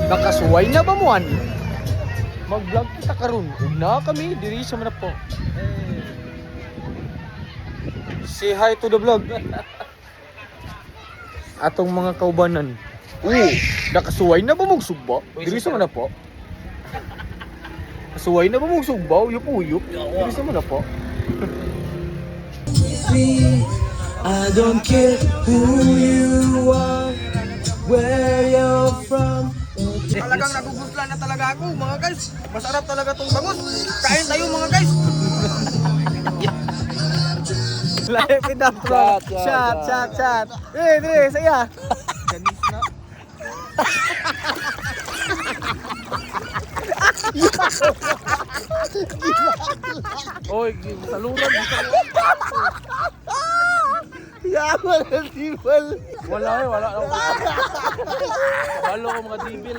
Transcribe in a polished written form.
Nakasuway na ba mo ani? Mag-vlog kita karon. Ug na kami diri sa Manapo. Say hi to the vlog. Atong mga kaubanan. Nakasuway na ba mong sugba? Diri sa Manapo. Kasuway na ba mong sugba? Uyup-uyup. Diri sa Manapo. I don't care who you are, where you're from. Talagang naguguslan na talaga ako mga guys. Masarap talaga tong bangus. Kain tayo mga guys. Live in the vlog. Shot. Dire, saya. Ganis na. Oy, saluran. Yaman ang tibal. Wala. Balo ko mga dibil.